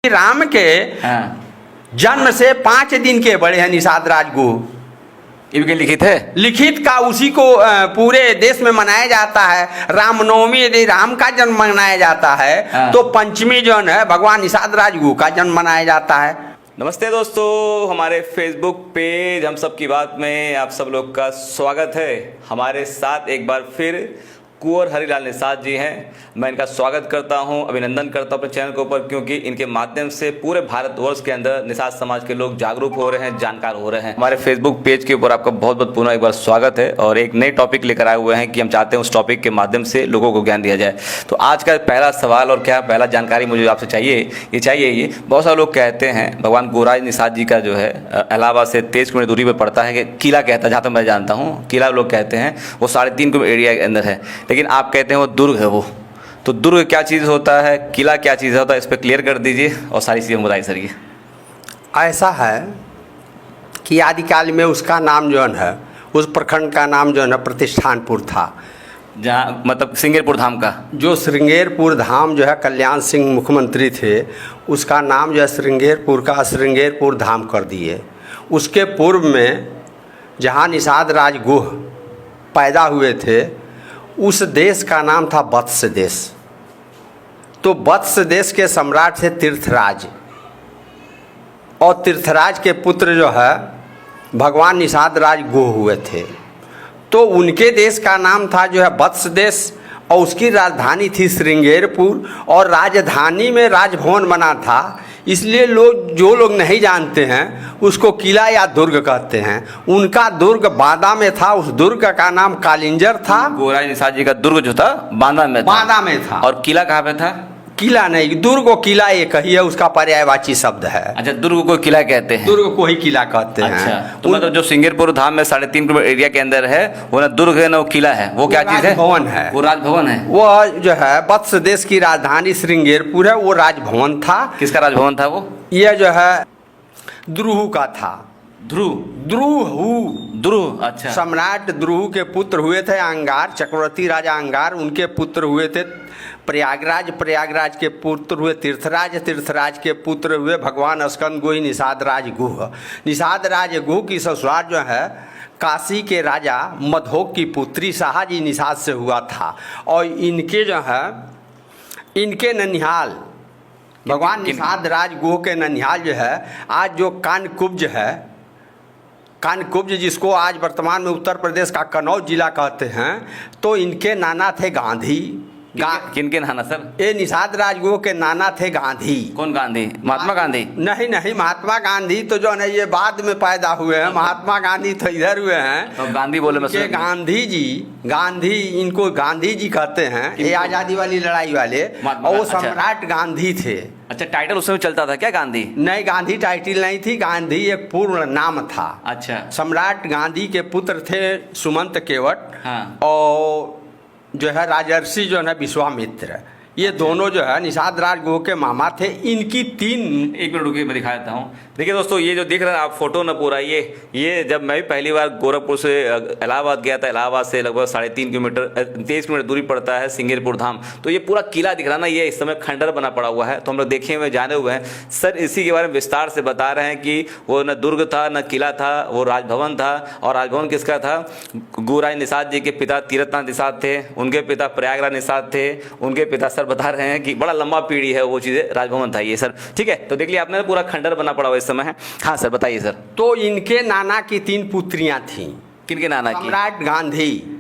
राम के जन्म से 5 दिन के बड़े हैं निषाद राजगुह। इनके लिखित है, लिखित का उसी को पूरे देश में मनाया जाता है। रामनवमी यदि राम का जन्म मनाया जाता है तो पंचमी जो है भगवान निषाद राजगुह का जन्म मनाया जाता है। नमस्ते दोस्तों, हमारे फेसबुक पेज हम सब की बात में आप सब लोग का स्वागत है। हमारे साथ एक बार फिर कुंवर हरिलाल निषाद जी हैं। मैं इनका स्वागत करता हूं, अभिनंदन करता हूं अपने चैनल के ऊपर, क्योंकि इनके माध्यम से पूरे भारतवर्ष के अंदर निषाद समाज के लोग जागरूक हो रहे हैं, जानकार हो रहे हैं। हमारे फेसबुक पेज के ऊपर आपका बहुत बहुत पुनः एक बार स्वागत है और एक नई टॉपिक लेकर आए हुए हैं कि हम चाहते हैं उस टॉपिक के माध्यम से लोगों को ज्ञान दिया जाए। तो आज का पहला सवाल और क्या पहला जानकारी मुझे आपसे चाहिए, बहुत सारे लोग कहते हैं भगवान गोराज निषाद जी का जो है इलाहाबाद से 23 किलोमीटर दूरी पर पड़ता है कि किला कहता है, जहाँ तक मैं जानता हूँ किला लोग कहते हैं, वो 3.5 किलोमीटर एरिया के अंदर है, लेकिन आप कहते हैं वो दुर्ग है। वो तो दुर्ग क्या चीज़ होता है, किला क्या चीज़ होता है, इस पर क्लियर कर दीजिए और सारी चीज़ें बताइए सर। ये ऐसा है कि आदिकाल में उसका नाम जो है, उस प्रखंड का नाम जो है प्रतिष्ठानपुर था, जहाँ मतलब श्रृंगेरपुर धाम का, जो श्रृंगेरपुर धाम जो है कल्याण सिंह मुख्यमंत्री थे, उसका नाम जो है श्रृंगेरपुर का श्रृंगेरपुर धाम कर दिए। उसके पूर्व में जहाँ निषाद राजगुह पैदा हुए थे उस देश का नाम था वत्स देश। तो वत्स देश के सम्राट थे तीर्थराज, और तीर्थराज के पुत्र जो है भगवान निषाद राजगुह हुए थे। तो उनके देश का नाम था जो है वत्स देश, और उसकी राजधानी थी श्रृंगेरपुर, और राजधानी में राजभवन बना था। इसलिए जो लोग नहीं जानते हैं उसको किला या दुर्ग कहते हैं। उनका दुर्ग बांदा में था, उस दुर्ग का नाम कालिंजर था। गोराज निषाद जी का दुर्ग जो था बांदा में था। और किला कहाँ पे था? किला नहीं, दुर्ग को किला एक ही है, उसका पर्यायवाची शब्द है। अच्छा, दुर्ग को किला कहते हैं, दुर्ग को ही किला कहते हैं। अच्छा, तो मतलब जो श्रृंगेरपुर धाम में 3.5 किलोमीटर एरिया के अंदर है वो ना दुर्ग है ना वो किला है, वो क्या चीज़ है? राजभवन है। वो राजभवन है। वो जो है वत्स देश की राजधानी श्रृंगेरपुर है, वो राजभवन था। किसका राजभवन था वो? यह जो है द्रुह का था। ध्रुव, अच्छा। सम्राट ध्रुव के पुत्र हुए थे अंगार, चक्रवर्ती राजा अंगार, उनके पुत्र हुए थे प्रयागराज के पुत्र हुए तीर्थराज के पुत्र हुए भगवान स्कंद गोही निषाद राजगुह की ससुराल जो है काशी के राजा मधोक की पुत्री शाहजी निषाद से हुआ था। और इनके जो है इनके ननिहाल भगवान निषाद राजगुह के ननिहाल जो है आज जो कानकुब्ज है, कानकुब्ज जिसको आज वर्तमान में उत्तर प्रदेश का कन्नौज जिला कहते हैं, तो इनके नाना थे गांधी। किनके नाना सर? ये निषाद राजगुह के नाना थे गांधी। कौन गांधी? महात्मा गांधी? नहीं, महात्मा गांधी तो जो है ये बाद में पैदा हुए हैं। महात्मा गांधी तो इधर हुए हैं। तो गांधी बोले मैं गांधी इनको गांधी जी कहते हैं, ये आज़ादी वाली लड़ाई वाले, और वो सम्राट गांधी थे। अच्छा, टाइटल उस समय चलता था क्या गांधी? नहीं, गांधी टाइटल नहीं थी, गांधी एक पूर्ण नाम था। अच्छा, सम्राट गांधी के पुत्र थे सुमंत केवट, हाँ। और जो है राजर्षि जो है विश्वामित्र। ये दोनों जो है निषाद राजगुह के मामा थे। इनकी 3 एक मिनट रुकिए, मैं दिखा देता हूँ। देखिए दोस्तों, ये जो दिख रहा है आप फोटो न पूरा, ये जब मैं भी पहली बार गोरखपुर से इलाहाबाद गया था, इलाहाबाद से लगभग 3.5 किलोमीटर 23 किलोमीटर दूरी पड़ता है श्रृंगेरपुर धाम। तो ये पूरा किला दिख रहा ना, ये इस समय खंडर बना पड़ा हुआ है। तो हम लोग देखे हुए जाने हुए हैं सर, इसी के बारे में विस्तार से बता रहे हैं कि वो न दुर्ग था न किला था, वो राजभवन था। और राजभवन किसका था? गोराज निषाद जी के पिता तीर्थनाथ निषाद थे, उनके पिता प्रयागराज निषाद थे, उनके पिता सर बता रहे हैं कि बड़ा लंबा पीढ़ी है वो चीज़ें, राजभवन था ये सर। ठीक है, तो देख लिया आपने, पूरा खंडर बना पड़ा हुआ इस समय है। हाँ सर, बताइए सर। तो इनके नाना की 3 पुत्रियां थीं। किनके नाना की? सम्राट गांधी।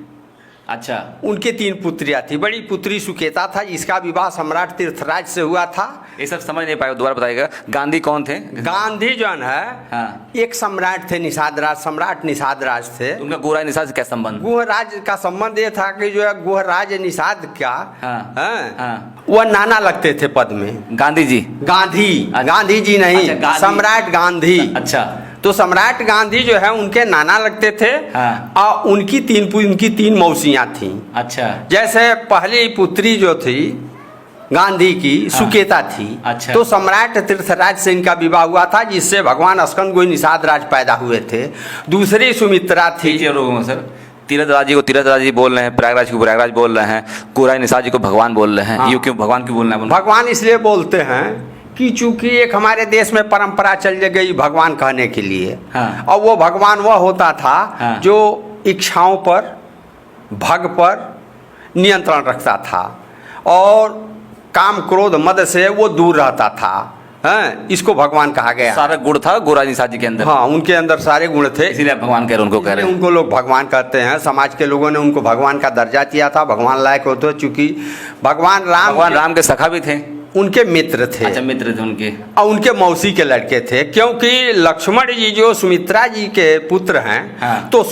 अच्छा, उनके 3 पुत्रियां थी। बड़ी पुत्री सुकेता था, जिसका विवाह सम्राट तीर्थराज से हुआ था। ये सब समझ नहीं पाए, दोबारा बताइएगा। गांधी कौन थे? गांधी जो है हाँ। एक सम्राट थे, सम्राट निषाद राज थे। उनका गोराज निषाद से क्या संबंध? गुहराज का संबंध ये था कि जो है गुहराज निषाद क्या, हाँ। वह नाना लगते थे पद में। गांधी जी? गांधी जी नहीं, अच्छा, सम्राट गांधी। अच्छा, तो सम्राट गांधी जो है उनके नाना लगते थे। हाँ। और उनकी 3 मौसियाँ थीं। अच्छा, जैसे पहली पुत्री जो थी गांधी की, हाँ। सुकेता थी। अच्छा। तो सम्राट तीर्थराज से इनका विवाह हुआ था, जिससे भगवान स्कंद गोही निषाद राज पैदा हुए थे। दूसरी सुमित्रा थी। सर, तीर्थराज जी को तीर्थराज जी बोल रहे हैं, प्रयागराज को प्रयागराज बोल रहे हैं, गोराज निषाद जी को भगवान बोल रहे हैं। हाँ। ये क्यों भगवान क्यों बोलना है? भगवान इसलिए बोलते हैं कि चूंकि एक हमारे देश में परंपरा चल गई भगवान कहने के लिए, हाँ। और वो भगवान वह होता था हाँ। जो इच्छाओं पर, भग पर नियंत्रण रखता था और काम क्रोध मद से वो दूर रहता था। हैं, इसको भगवान कहा गया। सारा गुण था गोरा निषाद जी के अंदर। हाँ, उनके अंदर सारे गुण थे, इसीलिए आप भगवान कह रहे हैं, उनको कह रहे हैं। उनको लोग भगवान कहते हैं। समाज के लोगों ने उनको भगवान का दर्जा दिया था, भगवान लायक होते, चूंकि भगवान राम के सखा भी थे, उनके मित्र थे। अच्छा, मित्र थे उनके, और उनके मौसी के लड़के थे, क्योंकि लक्ष्मण जी जो सुमित्रा जी के पुत्र हैं, हाँ। तो